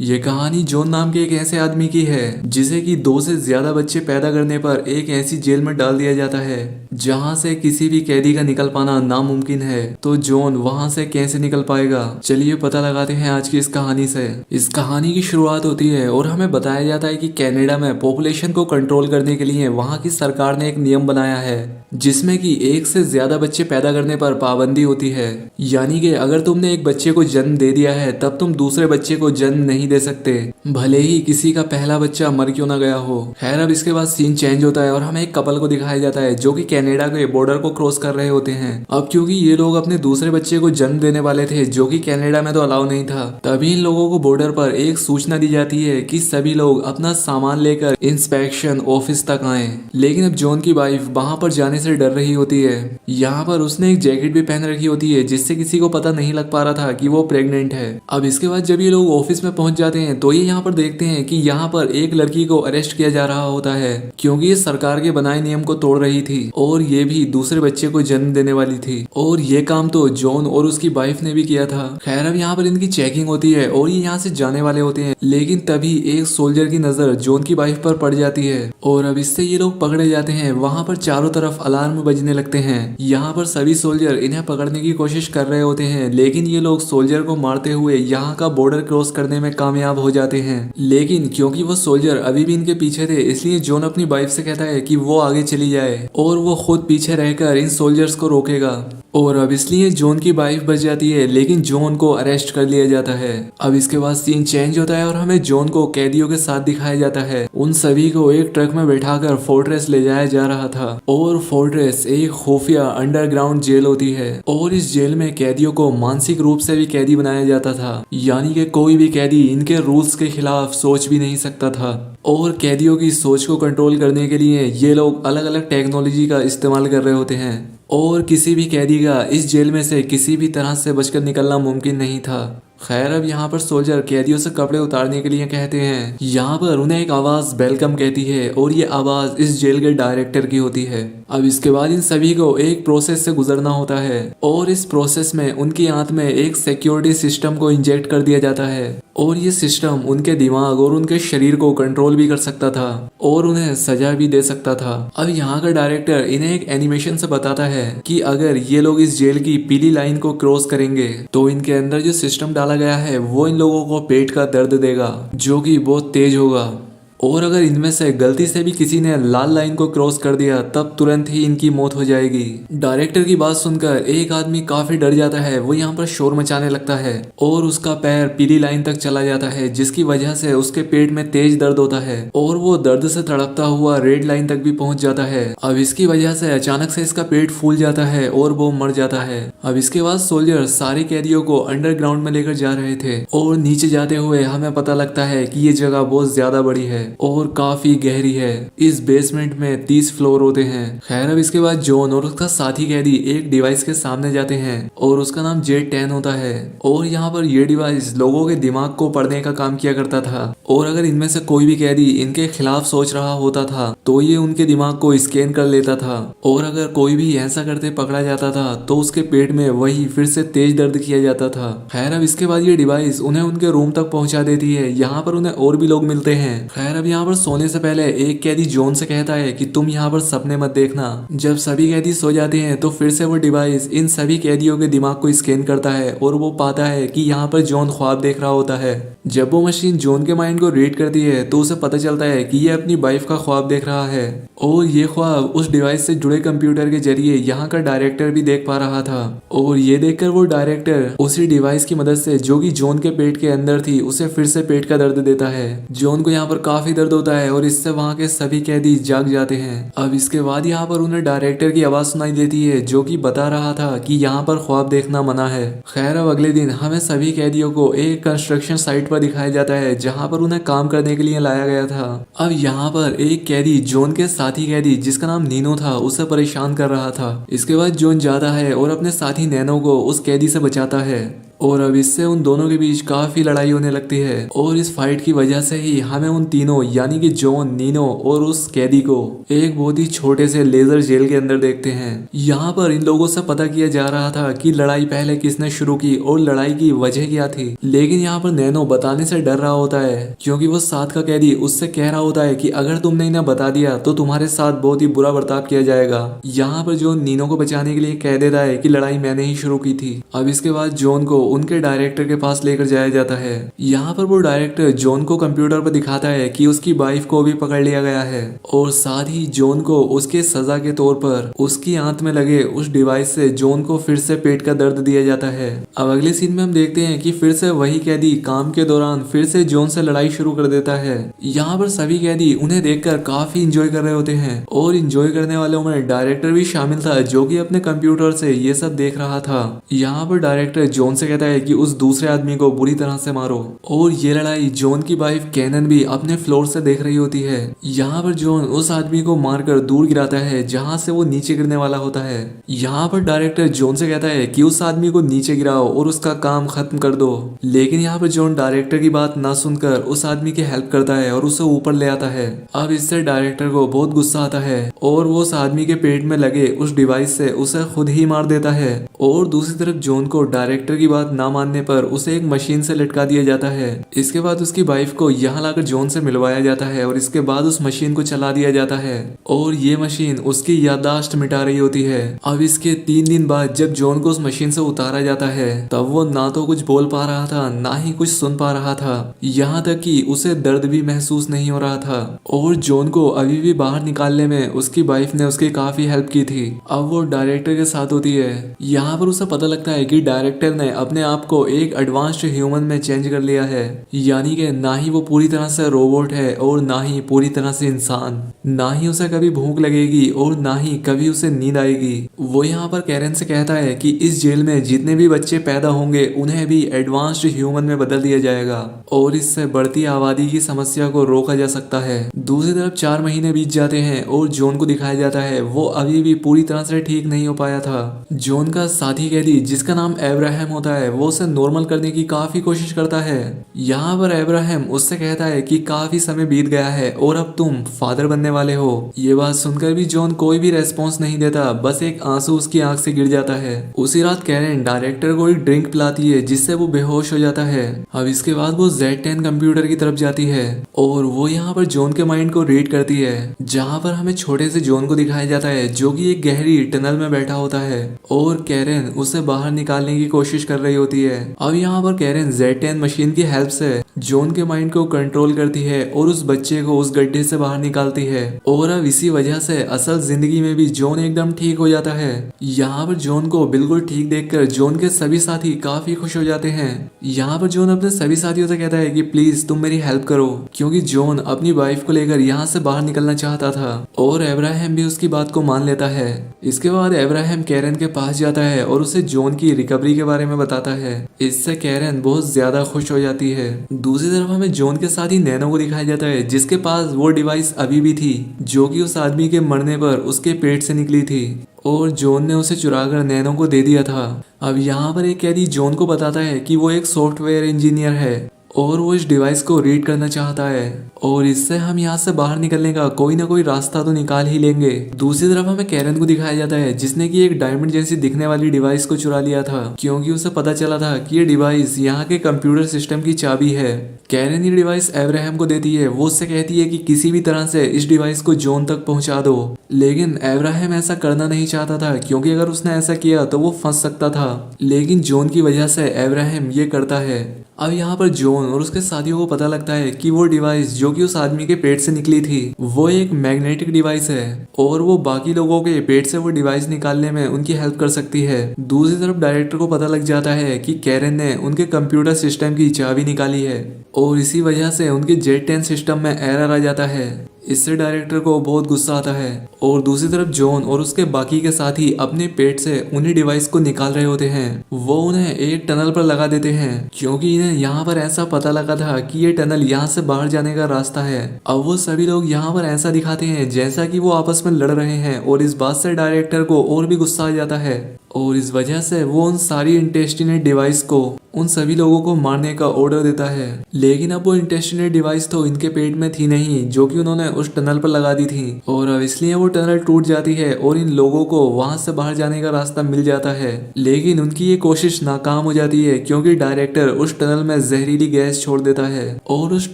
ये कहानी जॉन नाम के एक ऐसे आदमी की है जिसे कि 2 से ज्यादा बच्चे पैदा करने पर एक ऐसी जेल में डाल दिया जाता है जहां से किसी भी कैदी का निकल पाना नामुमकिन है। तो जॉन वहां से कैसे निकल पाएगा, चलिए पता लगाते हैं आज की इस कहानी से। इस कहानी की शुरुआत होती है और हमें बताया जाता है कि कनाडा में पॉपुलेशन को कंट्रोल करने के लिए वहां की सरकार ने एक नियम बनाया है जिसमें कि 1 से ज्यादा बच्चे पैदा करने पर पाबंदी होती है। यानी कि अगर तुमने एक बच्चे को जन्म दे दिया है तब तुम दूसरे बच्चे को जन्म नहीं दे सकते, भले ही किसी का पहला बच्चा मर क्यों ना गया हो। खैर अब इसके बाद सीन चेंज होता है और हमें एक कपल को दिखाया जाता है जो कि कनाडा के बॉर्डर को क्रॉस कर रहे होते हैं। अब क्योंकि ये लोग अपने दूसरे बच्चे को जन्म देने वाले थे जो कि कनाडा में तो अलाउ नहीं था, तभी इन लोगों को बॉर्डर पर एक सूचना दी जाती है कि सभी लोग अपना सामान लेकर इंस्पेक्शन ऑफिस तक आए। लेकिन अब जॉन की वाइफ वहां पर जाने से डर रही होती है। यहाँ पर उसने एक जैकेट भी पहन रखी होती है जिससे किसी को पता नहीं लग पा रहा था कि वो प्रेग्नेंट है। अब इसके बाद जब ये लोग ऑफिस में पहुंच जाते हैं तो ये यहाँ पर देखते हैं कि यहाँ पर एक लड़की को अरेस्ट किया जा रहा होता है क्योंकि ये सरकार के बनाए नियम को तोड़ रही थी और ये भी दूसरे बच्चे को जन्म देने वाली थी। और ये काम तो जॉन और उसकी वाइफ ने भी किया था। खैर अब यहाँ पर इनकी चेकिंग होती है और ये यहाँ से जाने वाले होते हैं, लेकिन तभी एक सोल्जर की नजर जॉन की वाइफ पर पड़ जाती है और अब इससे ये लोग पकड़े जाते हैं। वहां पर चारों तरफ अलार्म बजने लगते हैं। यहाँ पर सभी सोल्जर इन्हें पकड़ने की कोशिश कर रहे होते हैं, लेकिन ये लोग सोल्जर को मारते हुए यहाँ का बॉर्डर क्रॉस करने में कामयाब हो जाते हैं। लेकिन क्योंकि वो सोल्जर अभी भी इनके पीछे थे, इसलिए जॉन अपनी वाइफ से कहता है कि वो आगे चली जाए और वो खुद पीछे रहकर इन सोल्जर्स को रोकेगा। और अब इसलिए जॉन की वाइफ बच जाती है, लेकिन जॉन को अरेस्ट कर लिया जाता है। अब इसके बाद सीन चेंज होता है और हमें जॉन को कैदियों के साथ दिखाया जाता है। उन सभी को एक ट्रक में बैठाकर फोर्ट्रेस ले जाया जा रहा था और फोर्ट्रेस एक खुफिया अंडरग्राउंड जेल होती है और इस जेल में कैदियों को मानसिक रूप से भी कैदी बनाया जाता था। यानी कि कोई भी कैदी इनके रूल्स के खिलाफ सोच भी नहीं सकता था। और कैदियों की सोच को कंट्रोल करने के लिए ये लोग अलग अलग टेक्नोलॉजी का इस्तेमाल कर रहे होते हैं और किसी भी कैदी का इस जेल में से किसी भी तरह से बचकर निकलना मुमकिन नहीं था। खैर अब यहाँ पर सोल्जर कैदियों से कपड़े उतारने के लिए कहते हैं। यहाँ पर उन्हें एक आवाज वेलकम कहती है और ये आवाज इस जेल के डायरेक्टर की होती है। अब इसके बाद इन सभी को एक प्रोसेस से गुजरना होता है और इस प्रोसेस में उनकी आंत में एक सिक्योरिटी सिस्टम को इंजेक्ट कर दिया जाता है और ये सिस्टम उनके दिमाग और उनके शरीर को कंट्रोल भी कर सकता था और उन्हें सजा भी दे सकता था। अब यहाँ का डायरेक्टर इन्हें एक एनिमेशन से बताता है कि अगर ये लोग इस जेल की पीली लाइन को क्रॉस करेंगे तो इनके अंदर जो सिस्टम डाला गया है वो इन लोगों को पेट का दर्द देगा जो कि बहुत तेज होगा। और अगर इनमें से गलती से भी किसी ने लाल लाइन को क्रॉस कर दिया तब तुरंत ही इनकी मौत हो जाएगी। डायरेक्टर की बात सुनकर एक आदमी काफी डर जाता है। वो यहाँ पर शोर मचाने लगता है और उसका पैर पीली लाइन तक चला जाता है जिसकी वजह से उसके पेट में तेज दर्द होता है और वो दर्द से तड़पता हुआ रेड लाइन तक भी पहुंच जाता है। अब इसकी वजह से अचानक से इसका पेट फूल जाता है और वो मर जाता है। अब इसके बाद सोल्जर सारे कैदियों को अंडरग्राउंड में लेकर जा रहे थे और नीचे जाते हुए हमें पता लगता है कि ये जगह बहुत ज्यादा बड़ी है और काफी गहरी है। इस बेसमेंट में 30 फ्लोर होते हैं। खैर अब इसके बाद जॉन और उसका साथी कैदी एक डिवाइस के सामने जाते हैं और उसका नाम जेड-10 होता है और यहाँ पर ये डिवाइस लोगों के दिमाग को पढ़ने का काम किया करता था और अगर इनमें से कोई भी कैदी इनके खिलाफ सोच रहा होता था तो ये उनके दिमाग को स्कैन कर लेता था और अगर कोई भी ऐसा करते पकड़ा जाता था तो उसके पेट में वही फिर से तेज दर्द किया जाता था। खैर अब इसके बाद ये डिवाइस उन्हें उनके रूम तक पहुंचा देती है। यहाँ पर उन्हें और भी लोग मिलते हैं। खैर अब यहाँ पर सोने से पहले एक कैदी जॉन से कहता है कि तुम यहाँ पर सपने मत देखना। जब सभी कैदी सो जाते हैं तो फिर से वो डिवाइस इन सभी कैदियों के दिमाग को स्कैन करता है और वो पाता है कि यहाँ पर जॉन ख्वाब देख रहा होता है। जब वो मशीन जॉन के माइंड को रीड करती है तो उसे पता चलता है कि ये अपनी वाइफ का ख्वाब देख रहा है और ये ख्वाब उस डिवाइस से जुड़े कंप्यूटर के जरिए यहाँ का डायरेक्टर भी देख पा रहा था। और ये देखकर वो डायरेक्टर उसी डिवाइस की मदद से जो कि जॉन के पेट के अंदर थी उसे फिर से पेट का दर्द देता है। जॉन को यहाँ पर काफी दर्द होता है और इससे वहाँ के सभी कैदी जाग जाते हैं। अब इसके बाद यहाँ पर उन्हें डायरेक्टर की आवाज सुनाई देती है जो कि बता रहा था कि यहाँ पर ख्वाब देखना मना है। खैर अब अगले दिन हमें सभी कैदियों को एक कंस्ट्रक्शन साइट पर दिखाया जाता है जहाँ पर उन्हें काम करने के लिए लाया गया था। अब यहाँ पर एक कैदी जॉन के साथी कैदी जिसका नाम नीनो था उसे परेशान कर रहा था। इसके बाद जॉन जाता है और अपने साथी नैनो को उस कैदी से बचाता है और अब इससे उन दोनों के बीच काफी लड़ाई होने लगती है और इस फाइट की वजह से ही हमें उन तीनों यानी कि जॉन, नीनो और उस कैदी को एक बहुत ही छोटे से लेजर जेल के अंदर देखते हैं। यहाँ पर इन लोगों से पता किया जा रहा था कि लड़ाई पहले किसने शुरू की और लड़ाई की वजह क्या थी, लेकिन यहाँ पर नैनो बताने से डर रहा होता है क्योंकि वो साथ का कैदी उससे कह रहा होता है कि अगर तुमने इन्हें बता दिया तो तुम्हारे साथ बहुत ही बुरा बर्ताव किया जाएगा। यहाँ पर जॉन नीनो को बचाने के लिए कह देता है कि लड़ाई मैंने ही शुरू की थी। अब इसके बाद जॉन को उनके डायरेक्टर के पास लेकर जाया जाता है। यहाँ पर वो डायरेक्टर जॉन को कंप्यूटर पर दिखाता है कि उसकी वाइफ को भी पकड़ लिया गया है और साथ ही जॉन को उसके सजा के तौर पर उसकी आंत में लगे उस डिवाइस से जॉन को फिर से पेट का दर्द दिया जाता है। अब अगले सीन में हम देखते हैं कि फिर से वही कैदी काम के दौरान फिर से जॉन से लड़ाई शुरू कर देता है। यहाँ पर सभी कैदी उन्हें देखकर काफी इंजॉय कर रहे होते हैं और इंजॉय करने वालों में डायरेक्टर भी शामिल था जो कि अपने कंप्यूटर से ये सब देख रहा था। यहाँ पर डायरेक्टर जॉन से कहता है कि उस दूसरे आदमी को बुरी तरह से मारो और ये लड़ाई जॉन की वाइफ कैनन भी अपने फ्लोर से देख रही होती है। यहाँ पर जॉन उस आदमी को मारकर दूर गिराता है जहाँ से वो नीचे गिरने वाला होता है। यहाँ पर डायरेक्टर जॉन से कहता है कि उस आदमी को नीचे गिराओ और उसका काम खत्म कर दो, लेकिन यहाँ पर जॉन डायरेक्टर की बात ना सुनकर उस आदमी की हेल्प करता है और उसे ऊपर ले आता है। अब इससे डायरेक्टर को बहुत गुस्सा आता है और वो उस आदमी के पेट में लगे उस डिवाइस से उसे खुद ही मार देता है। और दूसरी तरफ जॉन को डायरेक्टर की बात ना मानने पर उसे एक मशीन से लटका दिया जाता है। इसके बाद उसकी वाइफ को यहाँ लाकर जॉन से मिलवाया जाता है और इसके बाद उस मशीन को चला दिया जाता है और ये मशीन उसकी याददाश्त मिटा रही होती है। अब इसके 3 दिन बाद जब जॉन को उस मशीन से उतारा जाता है तब वो ना तो कुछ बोल पा रहा था ना ही कुछ सुन पा रहा था, यहाँ तक कि उसे दर्द भी महसूस नहीं हो रहा था। और जॉन को अभी भी बाहर निकालने में उसकी वाइफ ने उसकी काफी हेल्प की थी। अब वो डायरेक्टर के साथ होती है। यहाँ पर उसे पता लगता है कि डायरेक्टर ने अपने आप को एक एडवांस्ड ह्यूमन में चेंज कर लिया है, यानी कि ना ही वो पूरी तरह से रोबोट है और ना ही पूरी तरह से इंसान, ना ही उसे कभी भूख लगेगी और ना ही कभी उसे नींद आएगी। वो यहाँ पर कैरन से कहता है कि इस जेल में जितने भी बच्चे पैदा होंगे उन्हें भी एडवांस्ड ह्यूमन में बदल दिया जाएगा और इससे बढ़ती आबादी की समस्या को रोका जा सकता है। दूसरी तरफ 4 महीने बीत जाते हैं और जॉन को दिखाया जाता है वो अभी भी पूरी तरह से ठीक नहीं हो पाया था। जॉन का साथी कैदी जिसका नाम अब्राहम होता है वो उसे नॉर्मल करने की काफी कोशिश करता है। यहाँ पर अब्राहम उससे कहता है कि काफी समय बीत गया है और अब तुम फादर बनने वाले हो। ये बात सुनकर भी जॉन कोई भी रेस्पॉन्स नहीं देता, बस एक आंसू उसकी आंख से गिर जाता है। उसी रात कैरन डायरेक्टर को एक ड्रिंक पिलाती है जिससे वो बेहोश हो जाता है। अब इसके बाद वो Z10 कंप्यूटर की तरफ जाती है और वो यहाँ पर जॉन के माइंड को रीड करती है, जहाँ पर हमें छोटे से जॉन को दिखाया जाता है जो कि एक गहरी टनल में बैठा होता है और कैरन उसे बाहर निकालने की कोशिश कर रही होती है। अब यहाँ पर कैरन Z10 मशीन की हेल्प से जॉन के माइंड को कंट्रोल करती है और उस बच्चे को उस गड्ढे से बाहर निकालती है और अब इसी वजह से असल जिंदगी में भी जॉन एकदम ठीक हो जाता है। यहाँ पर जॉन को बिल्कुल ठीक देखकर जॉन के सभी साथी काफी खुश हो जाते हैं। यहाँ पर जॉन अपने सभी साथियों से कहता है कि प्लीज तुम मेरी हेल्प करो, क्योंकि जॉन अपनी वाइफ को लेकर यहाँ से बाहर निकलना चाहता था और अब्राहम भी उसकी बात को मान लेता है। इसके बाद अब्राहम कैरन के पास जाता है और उसे जॉन की रिकवरी के बारे में बताता है। इससे कैरन बहुत ज्यादा खुश हो जाती है। दूसरी तरफ हमें जॉन के साथ ही नैनो को दिखाया जाता है जिसके पास वो डिवाइस अभी भी थी जो कि उस आदमी के मरने पर उसके पेट से निकली थी और जॉन ने उसे चुराकर नैनो को दे दिया था। अब यहाँ पर एक कैदी जॉन को बताता है कि वो एक सॉफ्टवेयर इंजीनियर है और वो इस डिवाइस को रीड करना चाहता है और इससे हम यहाँ से बाहर निकलने का कोई ना कोई रास्ता तो निकाल ही लेंगे। दूसरी तरफ हमें कैरन को दिखाया जाता है जिसने की एक डायमंड जैसी दिखने वाली डिवाइस को चुरा लिया था, क्योंकि उसे पता चला था कि ये डिवाइस यहाँ के कंप्यूटर सिस्टम की चाबी है। कैरन ये डिवाइस अब्राहम को देती है। वो उससे कहती है कि किसी भी तरह से इस डिवाइस को जॉन तक पहुंचा दो, लेकिन अब्राहम ऐसा करना नहीं चाहता था क्योंकि अगर उसने ऐसा किया तो वो फंस सकता था, लेकिन जॉन की वजह से अब्राहम ये करता है। अब यहाँ पर जॉन और उसके साथियों को पता लगता है कि वो डिवाइस जो कि उस आदमी के पेट से निकली थी वो एक मैग्नेटिक डिवाइस है और वो बाकी लोगों के पेट से वो डिवाइस निकालने में उनकी हेल्प कर सकती है। दूसरी तरफ डायरेक्टर को पता लग जाता है कि कैरन ने उनके कंप्यूटर सिस्टम की चाबी निकाली है और इसी वजह से उनके Z10 सिस्टम में एरर आ जाता है। इससे डायरेक्टर को बहुत गुस्सा आता है और दूसरी तरफ जॉन और उसके बाकी के साथी अपने पेट से उन्हीं डिवाइस को निकाल रहे होते हैं। वो उन्हें एक टनल पर लगा देते हैं क्योंकि इन्हें यहाँ पर ऐसा पता लगा था कि ये टनल यहाँ से बाहर जाने का रास्ता है। अब वो सभी लोग यहाँ पर ऐसा दिखाते हैं जैसा कि वो आपस में लड़ रहे हैं और इस बात से डायरेक्टर को और भी गुस्सा आ जाता है। और इस वजह से वो उन सारी इंटेस्टिनेट डिवाइस को उन सभी लोगों को मारने का ऑर्डर देता है। लेकिन अब वो इंटेस्टिनेट डिवाइस तो इनके पेट में थी नहीं, जो कि उन्होंने उस टनल पर लगा दी थी, और अब इसलिए वो टनल टूट जाती है और इन लोगों को वहां से बाहर जाने का रास्ता मिल जाता है। लेकिन उनकी ये कोशिश नाकाम हो जाती है क्योंकि डायरेक्टर उस टनल में जहरीली गैस छोड़ देता है और उस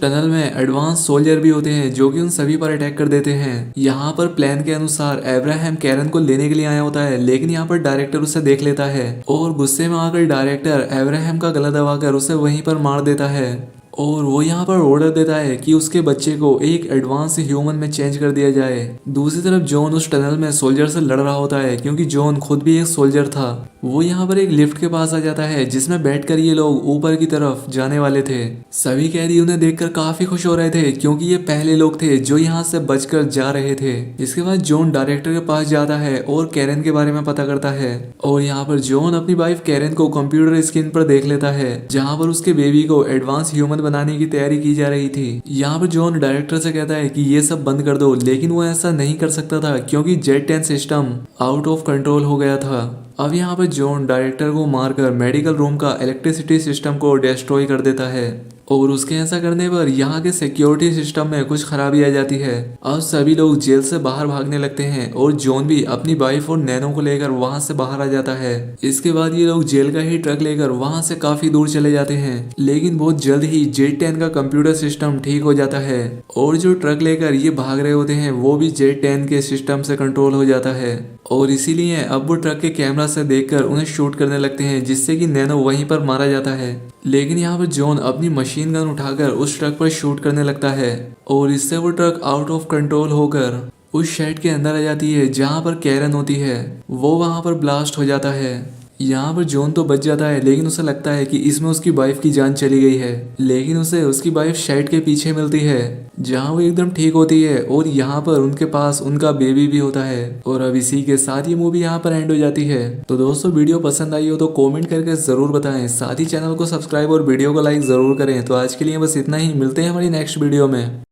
टनल में एडवांस सोल्जर भी होते हैं जो कि उन सभी पर अटैक कर देते हैं। यहाँ पर प्लान के अनुसार अब्राहम कैरन को लेने के लिए आया होता है, लेकिन यहाँ पर डायरेक्टर उसे देख लेता है और गुस्से में आकर डायरेक्टर अब्राहम का गला दबाकर उसे वहीं पर मार देता है। और वो यहाँ पर ऑर्डर देता है कि उसके बच्चे को एक एडवांस ह्यूमन में चेंज कर दिया जाए। दूसरी तरफ जॉन उस टनल में सोल्जर से लड़ रहा होता है क्योंकि जॉन खुद भी एक सोल्जर था। वो यहाँ पर एक लिफ्ट के पास आ जाता है जिसमें बैठकर ये लोग ऊपर की तरफ जाने वाले थे। सभी कैदी उन्हें देखकर काफी खुश हो रहे थे क्योंकि ये पहले लोग थे जो यहाँ से बचकर जा रहे थे। इसके बाद जॉन डायरेक्टर के पास जाता है और कैरन के बारे में पता करता है और यहाँ पर जॉन अपनी वाइफ कैरन को कंप्यूटर स्क्रीन पर देख लेता है जहाँ पर उसके बेबी को एडवांस ह्यूमन बनाने की तैयारी की जा रही थी। यहाँ पर जॉन डायरेक्टर से कहता है कि ये सब बंद कर दो, लेकिन वो ऐसा नहीं कर सकता था क्योंकि Z10 system out of control हो गया था। अब यहाँ पर जॉन डायरेक्टर को मारकर मेडिकल रूम का इलेक्ट्रिसिटी सिस्टम को डिस्ट्रॉय कर देता है और उसके ऐसा करने पर यहाँ के सिक्योरिटी सिस्टम में कुछ खराबी आ जाती है। अब सभी लोग जेल से बाहर भागने लगते हैं और जॉन भी अपनी वाइफ और नैनो को लेकर वहां से बाहर आ जाता है। इसके बाद ये लोग जेल का ही ट्रक लेकर वहां से काफी दूर चले जाते हैं, लेकिन बहुत जल्द ही Z10 का कंप्यूटर सिस्टम ठीक हो जाता है और जो ट्रक लेकर ये भाग रहे होते हैं वो भी Z10 के सिस्टम से कंट्रोल हो जाता है और इसीलिए अब वो ट्रक के कैमरा से देखकर उन्हें शूट करने लगते हैं जिससे कि नैनो वहीं पर मारा जाता है। लेकिन यहाँ पर जॉन अपनी मशीन गन उठाकर उस ट्रक पर शूट करने लगता है और इससे वो ट्रक आउट ऑफ कंट्रोल होकर उस शेड के अंदर आ जाती है जहाँ पर कैरन होती है। वो वहाँ पर ब्लास्ट हो जाता है। यहाँ पर जॉन तो बच जाता है, लेकिन उसे लगता है कि इसमें उसकी वाइफ की जान चली गई है, लेकिन उसे उसकी वाइफ शेड के पीछे मिलती है जहाँ वो एकदम ठीक होती है और यहाँ पर उनके पास उनका बेबी भी होता है। और अब इसी के साथ ये मूवी यहाँ पर एंड हो जाती है। तो दोस्तों वीडियो पसंद आई हो तो कमेंट करके जरूर बताएं, साथ ही चैनल को सब्सक्राइब और वीडियो को लाइक जरूर करें। तो आज के लिए बस इतना ही, मिलते हैं हमारी नेक्स्ट वीडियो में।